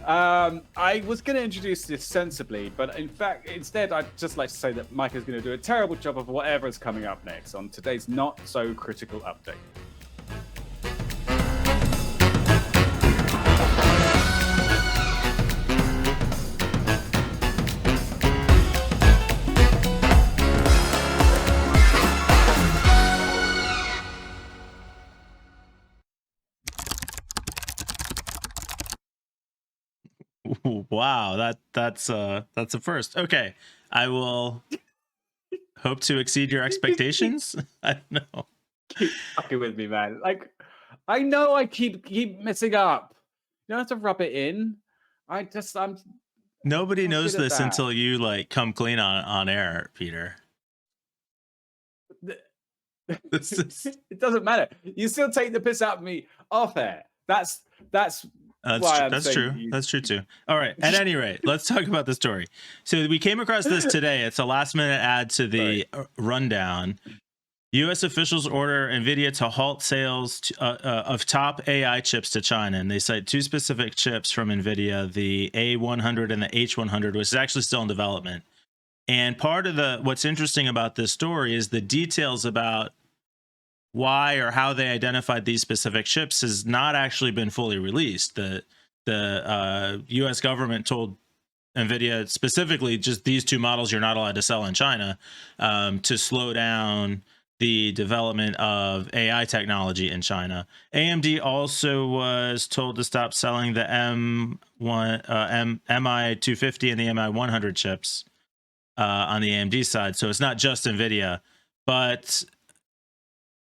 I was going to introduce this sensibly, but in fact, instead, I'd just like to say that Mike is going to do a terrible job of whatever's coming up next on today's not so critical update. Wow, that's a first. Okay, I will hope to exceed your expectations. I don't know. Keep fucking with me, man. Like, I know I keep messing up. You don't have to rub it in. I'm Nobody not knows good at this that. until you like come clean on air, Peter. It doesn't matter. You still take the piss out of me off air. That's why I'm that's saying true. That's true too. All right. At any rate, let's talk about the story. So we came across this today. It's a last minute add to the rundown. U.S. officials order Nvidia to halt sales of top AI chips to China, and they cite two specific chips from Nvidia: the A100 and the H100, which is actually still in development. And part of what's interesting about this story is the details about why or how they identified these specific chips has not actually been fully released. The U.S. government told Nvidia specifically just these two models you're not allowed to sell in China to slow down the development of AI technology in China. AMD also was told to stop selling the MI250 and the MI100 chips on the AMD side. So it's not just Nvidia, but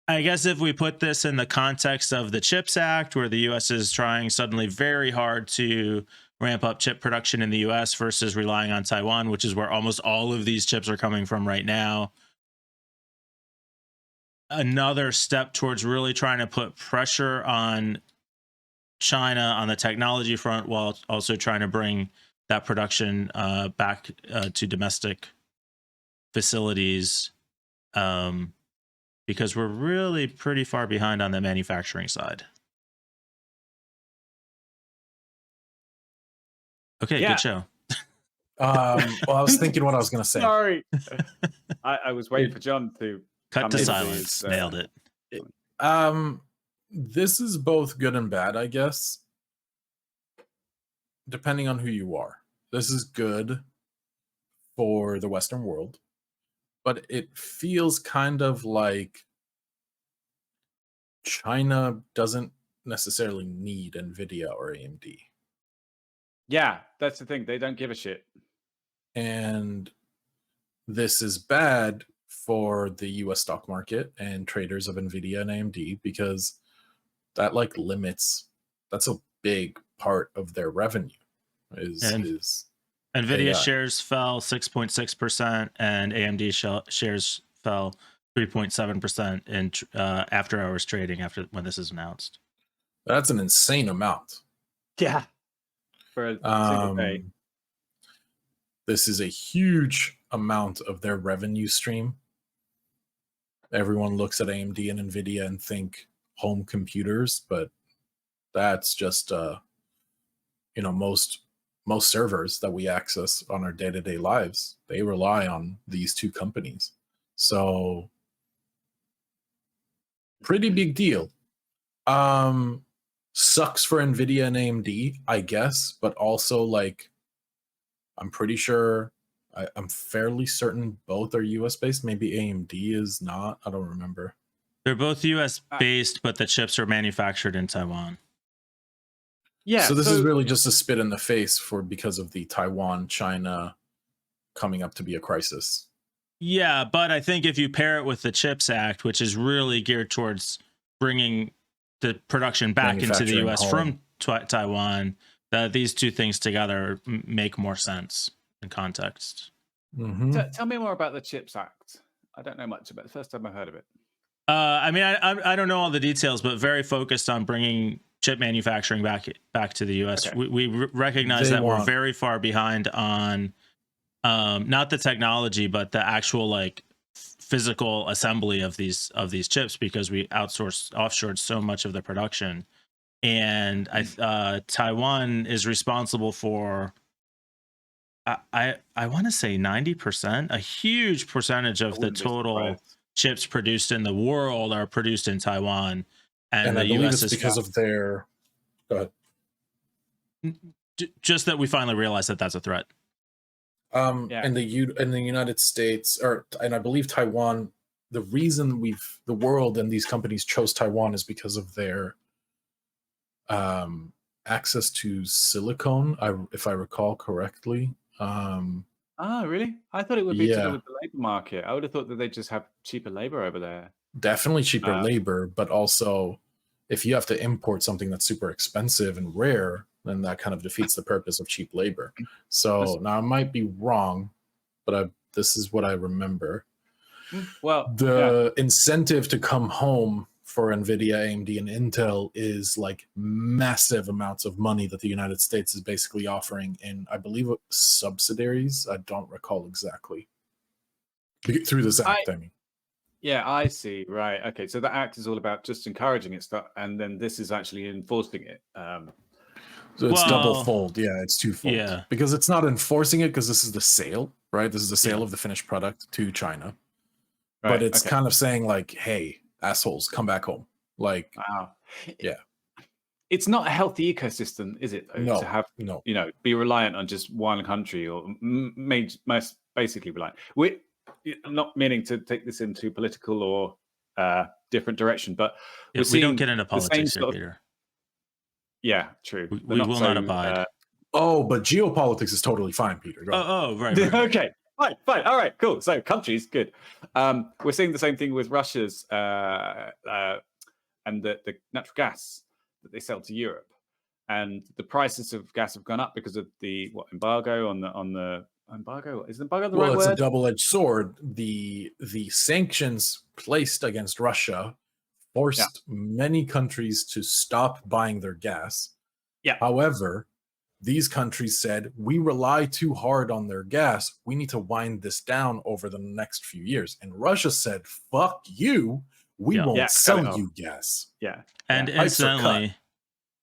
I guess if we put this in the context of the CHIPS Act, where the U.S. is trying suddenly very hard to ramp up chip production in the U.S. versus relying on Taiwan, which is where almost all of these chips are coming from right now, another step towards really trying to put pressure on China on the technology front while also trying to bring that production back to domestic facilities. Because we're really pretty far behind on the manufacturing side. Okay, Yeah. good show. Well, I was thinking what I was going to say. Sorry. I was waiting for John to cut to silence. Nailed it. This is both good and bad, I guess, depending on who you are. This is good for the Western world, but it feels kind of like China doesn't necessarily need Nvidia or AMD. Yeah, that's the thing. They don't give a shit. And this is bad for the US stock market and traders of Nvidia and AMD because that like limits, that's a big part of their revenue is Nvidia AI. shares fell 6.6% and AMD shares fell 3.7% in after hours trading when this is announced. That's an insane amount. Yeah. For a single day. This is a huge amount of their revenue stream. Everyone looks at AMD and Nvidia and think home computers, but that's just most servers that we access on our day-to-day lives, they rely on these two companies. So pretty big deal. Sucks for Nvidia and AMD, I guess, but also like I'm pretty sure I'm fairly certain both are US based. Maybe AMD is not. I don't remember. They're both US based, but the chips are manufactured in Taiwan. Yeah. So this is really just a spit in the face because of the Taiwan-China coming up to be a crisis. Yeah, but I think if you pair it with the CHIPS Act, which is really geared towards bringing the production back into the U.S. from Taiwan, these two things together make more sense in context. Mm-hmm. Tell me more about the CHIPS Act. I don't know much about it. The first time I heard of it. I mean, I don't know all the details, but very focused on bringing chip manufacturing back to the U.S. Okay. We recognize that we're very far behind on not the technology, but the actual like physical assembly of these chips because we offshored so much of the production. and Taiwan is responsible for I want to say 90%, a huge percentage of the wouldn't be total surprised. chips produced in the world are produced in Taiwan, and I the believe U.S. it's is because of their. Go ahead. just that we finally realized that that's a threat. Yeah. In the United States, and I believe Taiwan, the reason the world and these companies chose Taiwan is because of their access to silicone, if I recall correctly. Oh, really? I thought it would be to do Yeah, with the labor market. I would have thought that they just have cheaper labor over there. definitely cheaper Uh, labor, but also if you have to import something that's super expensive and rare, then that kind of defeats the purpose of cheap labor. So now I might be wrong, but this is what I remember. Well, yeah. The incentive to come home for Nvidia, AMD, and Intel is like massive amounts of money that the United States is basically offering in, I believe, subsidiaries. I don't recall exactly. Through this act, I mean. Yeah, I see. Right. Okay. So the act is all about just encouraging it, and then this is actually enforcing it. So it's Well, double fold. Yeah, it's twofold. Yeah. Because it's not enforcing it because this is the sale, right? This is the sale Yeah. of the finished product to China. Right, But it's okay. kind of saying like, hey, assholes, come back home. Like, Wow. yeah. It's not a healthy ecosystem, is it? Though, No, to have no. be reliant on just one country, or most basically reliant. We're not meaning to take this into political or different direction, but Yeah, we don't get into the same politics here, sort of, Peter. yeah, true. They're We not will so, not abide. Oh, but geopolitics is totally fine, Peter. Go ahead. Right. Okay, fine. All right, cool. So countries, good. We're seeing the same thing with Russia's and the natural gas that they sell to Europe, and the prices of gas have gone up because of the embargo on the embargo. Is embargo the right Well, it's word? a double-edged sword. The sanctions placed against Russia forced many countries to stop buying their gas. Yeah. However, these countries said, we rely too hard on their gas. We need to wind this down over the next few years. And Russia said, fuck you. We Yeah. won't Yeah, cut it sell off. you gas. Yeah. And Yeah. Pipes are cut. incidentally,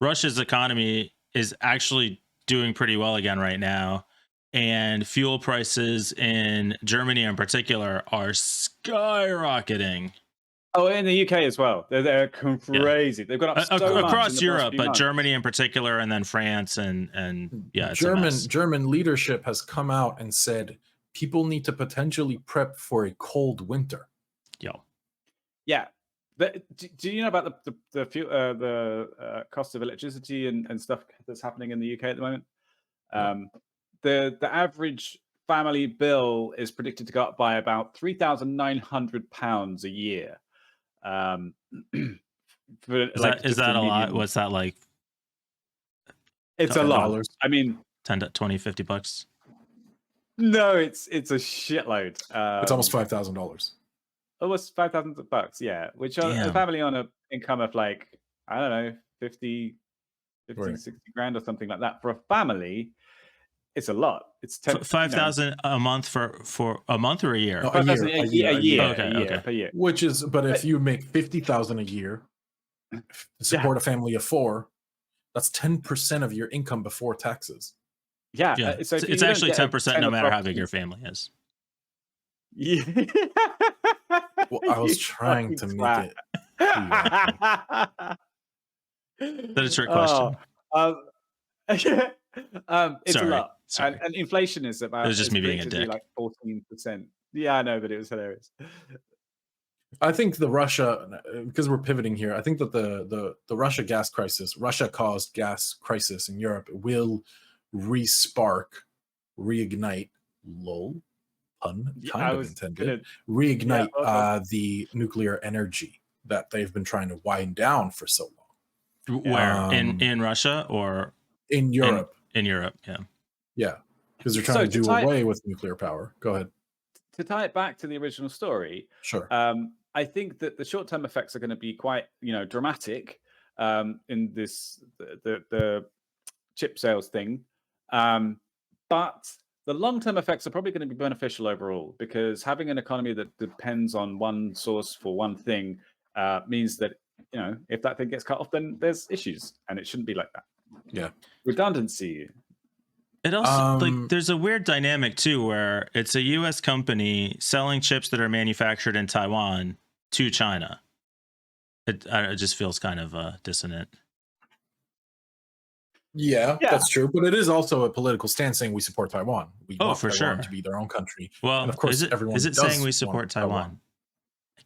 Russia's economy is actually doing pretty well again right now. And fuel prices in Germany in particular are skyrocketing. Oh, in the UK as well. They're crazy. They've gone up so much in Across the Europe, past few but months. Germany in particular, and then France and yeah, it's a mess. German leadership has come out and said people need to potentially prep for a cold winter. Yo. Yeah. Do you know about the cost of electricity and stuff that's happening in the UK at the moment? The average family bill is predicted to go up by about £3,900 a year. Is that a lot? What's that like? It's a lot. $10? I mean, 10 to 20, $50. no, it's a shitload. It's almost $5,000. Almost $5,000, yeah. Which are a Damn. family on an income of like, I don't know, 50, Right. 60 grand or something like that. For a family, it's a lot. It's 5,000 a month for a month or a year? No, 5,000 a year. Okay. Per year. Which is, but if you make 50,000 a year to support a family of 4, that's 10% of your income before taxes. Yeah. Yeah. So It's actually 10% no matter how big your family is. Yeah. Well, I was trying to make it. Is that a trick question? It's Sorry. a lot. And inflation is about. It was just me being a dick. Like 14%. Yeah, I know, but it was hilarious. I think the Russia, because we're pivoting here, I think that the Russia gas crisis, Russia caused gas crisis in Europe will reignite, lol, pun kind of intended, reignite the nuclear energy that they've been trying to wind down for so long. Where? In Russia or in Europe? In Europe, yeah, because they're trying to do away with nuclear power. Go ahead. To tie it back to the original story, sure. I think that the short-term effects are going to be quite, dramatic in this the chip sales thing, but the long-term effects are probably going to be beneficial overall, because having an economy that depends on one source for one thing means that if that thing gets cut off, then there's issues, and it shouldn't be like that. Yeah. Redundancy. It also there's a weird dynamic too, where it's a U.S. company selling chips that are manufactured in Taiwan to China. It just feels kind of dissonant. Yeah, that's true. But it is also a political stance saying we support Taiwan. We want for Taiwan sure to be their own country. Well, and of course, everyone is it does saying we support want Taiwan?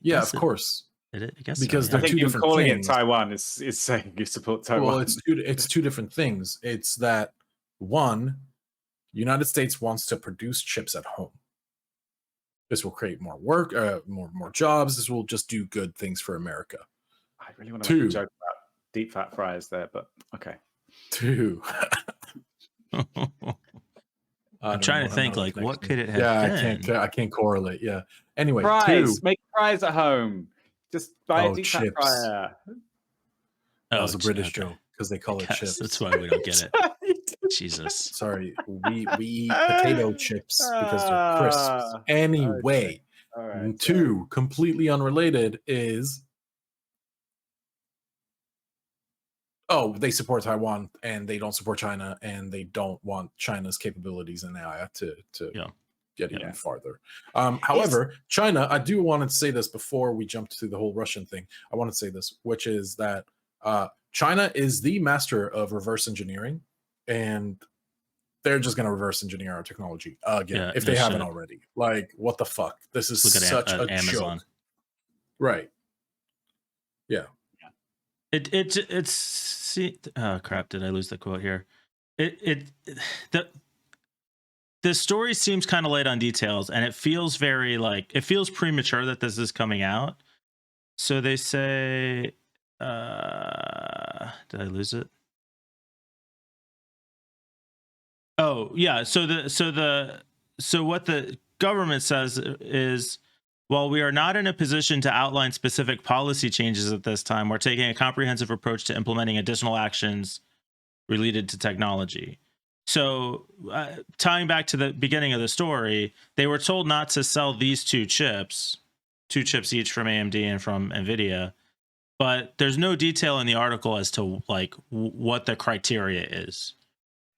Yeah, of course. I guess because so, yeah. they're two different calling things. it Taiwan is saying you support Taiwan. Well, it's two different things. It's that one, United States wants to produce chips at home. This will create more work, more jobs. This will just do good things for America. I really want to make a joke about deep fat fries there, but okay. Two. I'm trying to think, like, what could it have been? I can't correlate. Yeah. Anyway, fries. Make fries at home. Just buy a deep fat chips. fryer. That was a British joke because they call it chips. That's why we don't get it. Jesus. Sorry, we eat potato chips because they're crisps. Anyway, all right. Two, completely unrelated, is they support Taiwan and they don't support China and they don't want China's capabilities in AI to get even farther. However, China, I do want to say this before we jump to the whole Russian thing. I want to say this, which is that China is the master of reverse engineering, and they're just going to reverse engineer our technology again if they haven't already. Like, what the fuck? This is such a Amazon joke. Right. Yeah. Oh crap, did I lose the quote here? The story seems kind of light on details, and it feels very it feels premature that this is coming out. So they say did I lose it? Oh yeah, so what the government says is, while we are not in a position to outline specific policy changes at this time, we're taking a comprehensive approach to implementing additional actions related to technology. So tying back to the beginning of the story, they were told not to sell these two chips each from AMD and from Nvidia, but there's no detail in the article as to what the criteria is.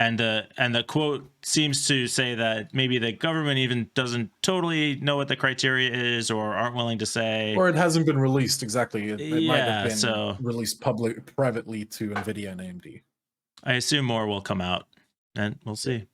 And the quote seems to say that maybe the government even doesn't totally know what the criteria is, or aren't willing to say, or it hasn't been released exactly. It might have been released privately to Nvidia and AMD. I assume more will come out, and we'll see.